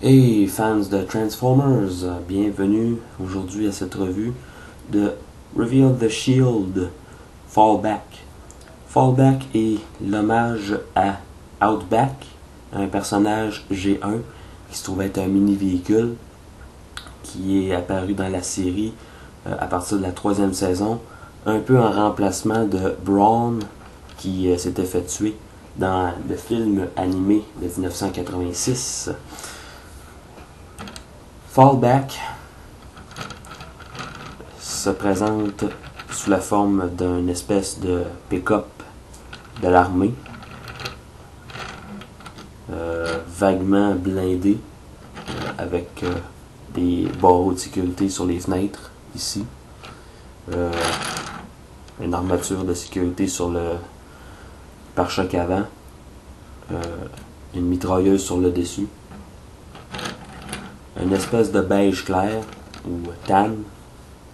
Hey fans de Transformers, bienvenue aujourd'hui à cette revue de Reveal the Shield Fallback. Fallback est l'hommage à Outback, un personnage G1 qui se trouve être un mini-véhicule qui est apparu dans la série à partir de la 3e saison, un peu en remplacement de Brawn qui s'était fait tuer dans le film animé de 1986. Fallback se présente sous la forme d'une espèce de pick-up de l'armée, vaguement blindé, avec des barreaux de sécurité sur les fenêtres ici, une armature de sécurité sur le pare-choc avant, une mitrailleuse sur le dessus, une espèce de beige clair ou tan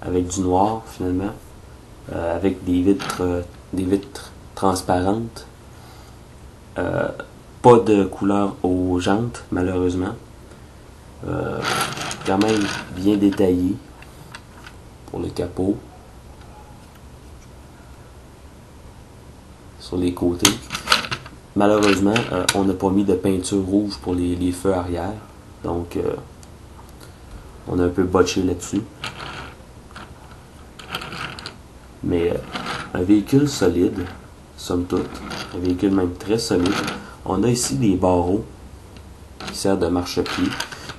avec du noir finalement, avec des vitres transparentes, pas de couleur aux jantes malheureusement, quand même bien détaillé pour le capot, sur les côtés. Malheureusement, on n'a pas mis de peinture rouge pour les feux arrière, donc on a un peu botché là-dessus. Mais un véhicule solide, somme toute, un véhicule même très solide. On a ici des barreaux qui servent de marchepied.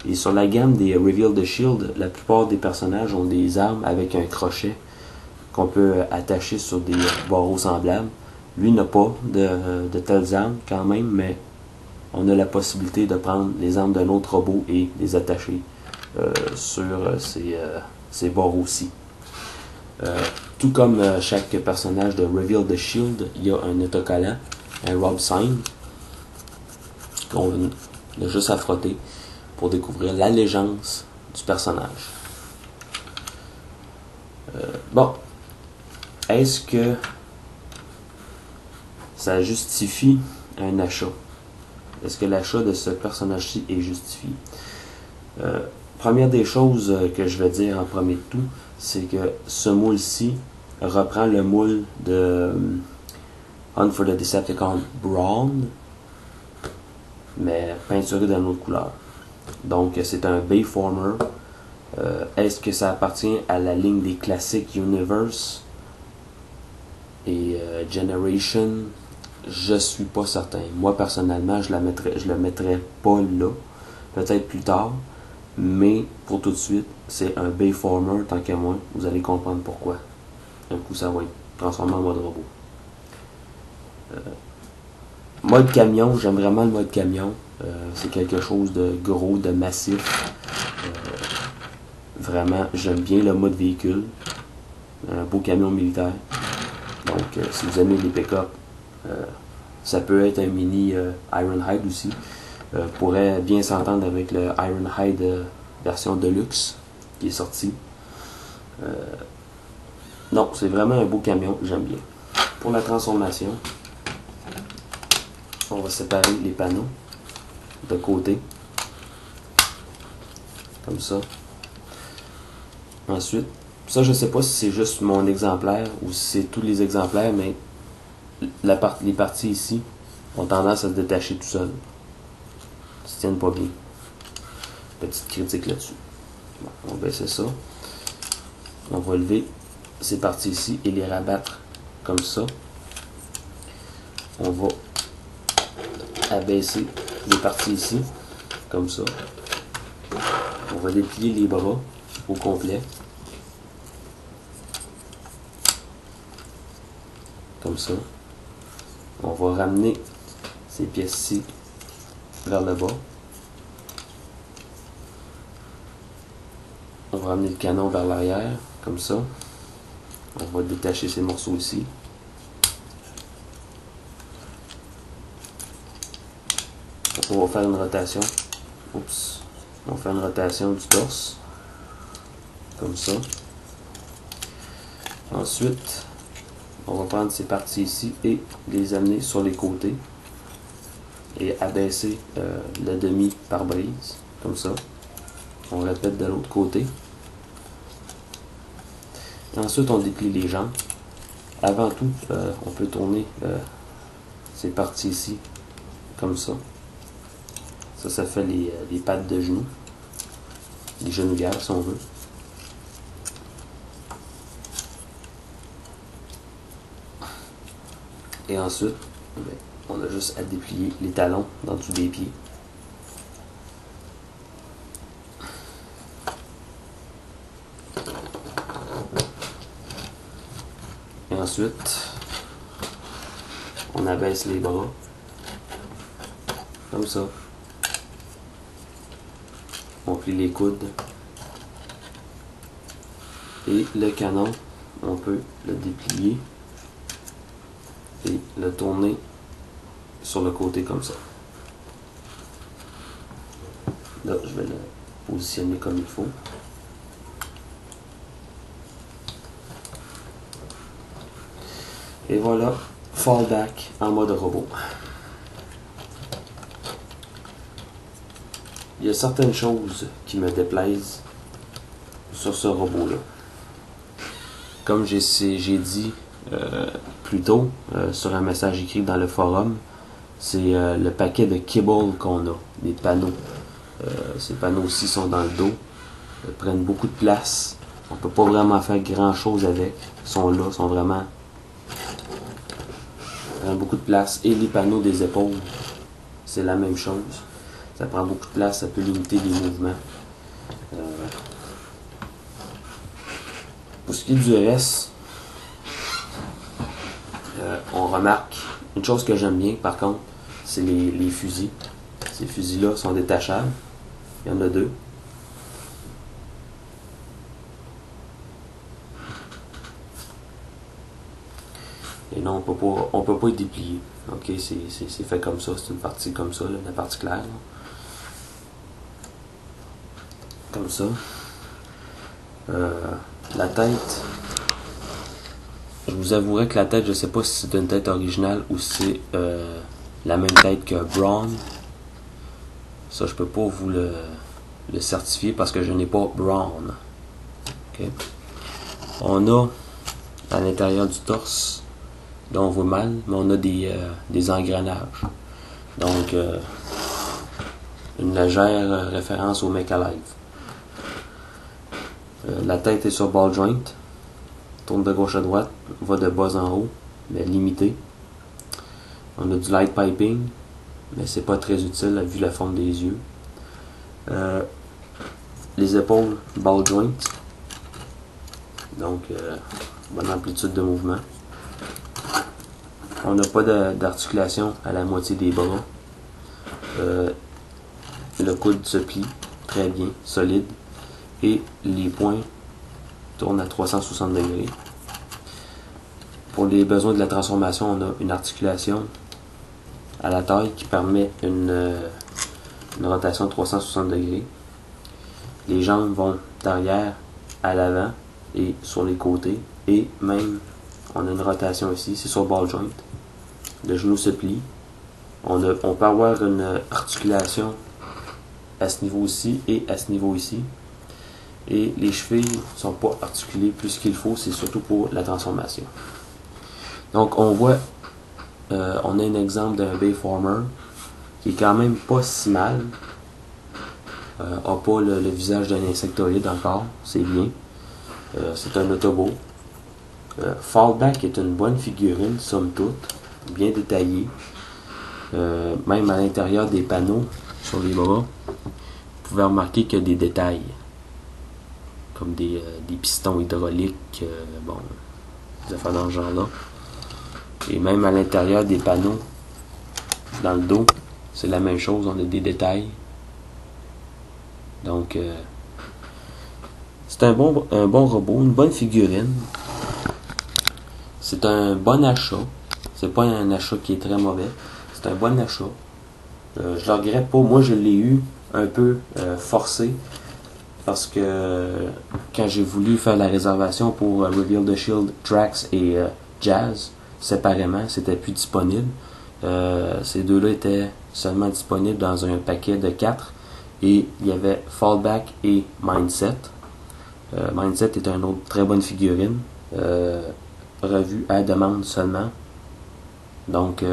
Et sur la gamme des Reveal the Shield, la plupart des personnages ont des armes avec un crochet qu'on peut attacher sur des barreaux semblables. Lui n'a pas de telles armes quand même, mais on a la possibilité de prendre les armes d'un autre robot et les attacher sur ces barreaux-ci. Tout comme chaque personnage de Reveal the Shield, il y a un autocollant, un Rob Sign, qu'on a juste à frotter pour découvrir l'allégeance du personnage. Bon, est-ce que ça justifie un achat? Est-ce que l'achat de ce personnage-ci est justifié? Première des choses que je vais dire en premier de tout, c'est que ce moule-ci reprend le moule de Hunt for the Decepticon Brawn, mais peinturé d'une autre couleur. Donc c'est un Bayformer. Est-ce que ça appartient à la ligne des classiques Universe et Generation? Je suis pas certain. Moi personnellement, je le mettrais pas là. Peut-être plus tard. Mais pour tout de suite, c'est un Bayformer tant qu'à moi. Vous allez comprendre pourquoi. Un coup, ça va être transformé en mode robot. Mode camion, j'aime vraiment le mode camion. C'est quelque chose de gros, de massif. Vraiment, j'aime bien le mode véhicule. Un beau camion militaire. Donc, si vous aimez les pick-up, ça peut être un mini Ironhide aussi. Pourrait bien s'entendre avec le Ironhide version Deluxe qui est sorti. Non, c'est vraiment un beau camion, j'aime bien. Pour la transformation, on va séparer les panneaux de côté, comme ça. Ensuite, ça je sais pas si c'est juste mon exemplaire ou si c'est tous les exemplaires, mais les parties ici ont tendance à se détacher tout seul. Ils se tiennent pas bien. Petite critique là-dessus. Bon, on va baisser ça. On va lever ces parties ici et les rabattre comme ça. On va abaisser les parties ici, comme ça. On va déplier les bras au complet. Comme ça. On va ramener ces pièces-ci vers le bas. On va ramener le canon vers l'arrière, comme ça. On va détacher ces morceaux ici. On va faire une rotation. Oups. On va faire une rotation du torse. Comme ça. Ensuite, on va prendre ces parties ici et les amener sur les côtés. Et abaisser le demi pare-brise. comme ça. On répète de l'autre côté. Et ensuite, on déplie les jambes. Avant tout, on peut tourner ces parties ici, comme ça. Ça fait les pattes de genoux, les genouillères si on veut. Et ensuite, on a juste à déplier les talons dans le dessous des pieds. Et ensuite, on abaisse les bras, comme ça. On plie les coudes. Et le canon, on peut le déplier et le tourner sur le côté comme ça. Là, je vais le positionner comme il faut. Et voilà, fallback en mode robot. Il y a certaines choses qui me déplaisent sur ce robot-là. Comme j'ai dit plus tôt sur un message écrit dans le forum, c'est le paquet de cable qu'on a, des panneaux. Ces panneaux-ci sont dans le dos, prennent beaucoup de place. On peut pas vraiment faire grand-chose avec. Ils sont là, sont vraiment prennent beaucoup de place. Et les panneaux des épaules, c'est la même chose. Ça prend beaucoup de place, ça peut limiter les mouvements. Pour ce qui est du reste, on remarque une chose que j'aime bien par contre, c'est les fusils. Ces fusils-là sont détachables. Il y en a deux. Et là, on peut pas les déplier. Ok, c'est fait comme ça, c'est une partie comme ça, là, la partie claire. Là. Comme ça. La tête. Je vous avouerai que la tête, je sais pas si c'est une tête originale ou si c'est la même tête que Brawn. Ça, je peux pas vous le certifier parce que je n'ai pas Brawn. Okay. On a à l'intérieur du torse, là on voit mal, mais on a des engrenages. Donc, une légère référence au Mech Alive. La tête est sur ball joint. Tourne de gauche à droite, va de bas en haut, mais limité. On a du light piping, mais c'est pas très utile vu la forme des yeux. Les épaules, ball joint. Donc, bonne amplitude de mouvement. On n'a pas d'articulation à la moitié des bras. Le coude se plie très bien, solide. Et les poings tournent à 360 degrés. Pour les besoins de la transformation, on a une articulation à la taille qui permet une rotation de 360 degrés. Les jambes vont d'arrière à l'avant et sur les côtés. Et même, on a une rotation ici, c'est sur ball joint. Le genou se plie. On peut avoir une articulation à ce niveau-ci et à ce niveau ici. Et les chevilles ne sont pas articulées plus qu'il faut, c'est surtout pour la transformation. Donc on voit, on a un exemple d'un Bayformer qui est quand même pas si mal. A pas le visage d'un insectoïde encore, c'est bien. C'est un Autobot. Fallback est une bonne figurine, somme toute, bien détaillée. Même à l'intérieur des panneaux sur les bras, vous pouvez remarquer qu'il y a des détails. Comme des pistons hydrauliques, bon, des affaires dans ce genre-là. Et même à l'intérieur des panneaux, dans le dos, c'est la même chose, on a des détails. Donc, c'est un bon robot, une bonne figurine. C'est un bon achat. C'est pas un achat qui est très mauvais. C'est un bon achat. Je le regrette pas. Moi, je l'ai eu un peu forcé. Parce que quand j'ai voulu faire la réservation pour Reveal the Shield, Drax et Jazz, séparément, c'était plus disponible. Ces deux-là étaient seulement disponibles dans un paquet de 4. Et il y avait Fallback et Mindset. Mindset est une autre très bonne figurine, revue à demande seulement. Donc,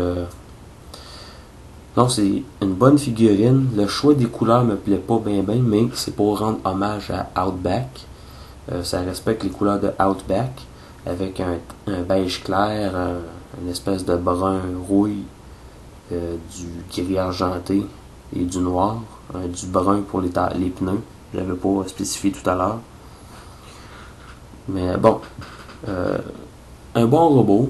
c'est une bonne figurine. Le choix des couleurs me plaît pas bien, mais c'est pour rendre hommage à Outback. Ça respecte les couleurs de Outback, avec un beige clair, une espèce de brun rouille, du gris argenté et du noir, du brun pour les pneus. Je l'avais pas spécifié tout à l'heure. Mais bon, un bon robot.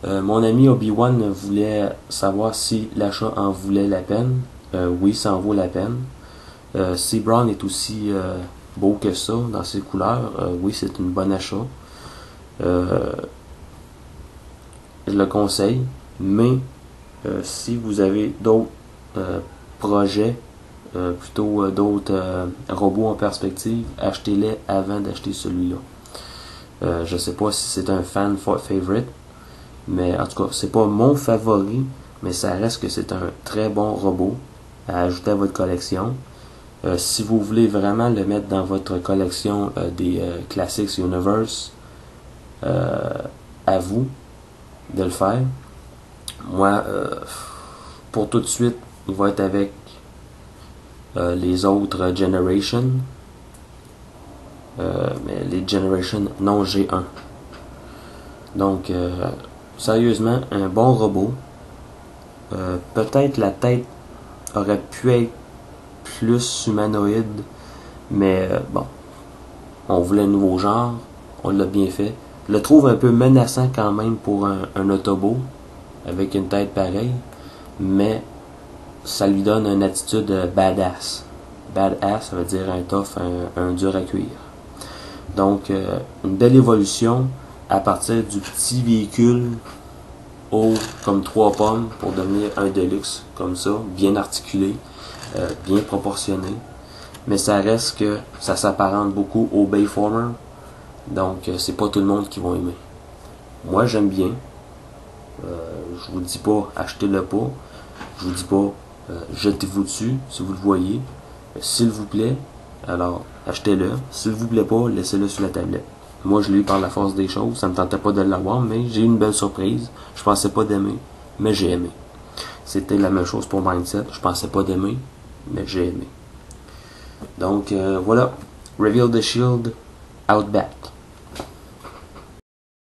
Mon ami Obi-Wan voulait savoir si l'achat en voulait la peine. Oui, ça en vaut la peine. C-Brown est aussi beau que ça dans ses couleurs. Oui, c'est une bonne achat. Je le conseille. Mais si vous avez d'autres projets, plutôt d'autres robots en perspective, achetez-les avant d'acheter celui-là. Je sais pas si c'est un fan favorite, mais en tout cas, c'est pas mon favori, mais ça reste que c'est un très bon robot à ajouter à votre collection. Si vous voulez vraiment le mettre dans votre collection des Classics Universe, à vous de le faire. Moi, pour tout de suite, il va être avec les autres Generation. Mais les Generation non G1. Donc, sérieusement, un bon robot. Peut-être la tête aurait pu être plus humanoïde, mais bon, on voulait un nouveau genre, on l'a bien fait. Je le trouve un peu menaçant quand même pour un Autobot, avec une tête pareille, mais ça lui donne une attitude badass. Badass, ça veut dire un tough, un dur à cuire. Donc, une belle évolution à partir du petit véhicule haut comme 3 pommes pour devenir un Deluxe, comme ça, bien articulé, bien proportionné. Mais ça reste que ça s'apparente beaucoup au Bayformer, donc c'est pas tout le monde qui va aimer. Moi, j'aime bien. Je vous dis pas achetez-le pas. Je vous dis pas jetez-vous dessus si vous le voyez. S'il vous plaît, alors achetez-le. S'il vous plaît pas, laissez-le sur la tablette. Moi, je l'ai eu par la force des choses. Ça me tentait pas de l'avoir, mais j'ai eu une belle surprise. Je pensais pas d'aimer, mais j'ai aimé. C'était la même chose pour Mindset. Je pensais pas d'aimer, mais j'ai aimé. Donc, voilà. Reveal the Shield, Outback.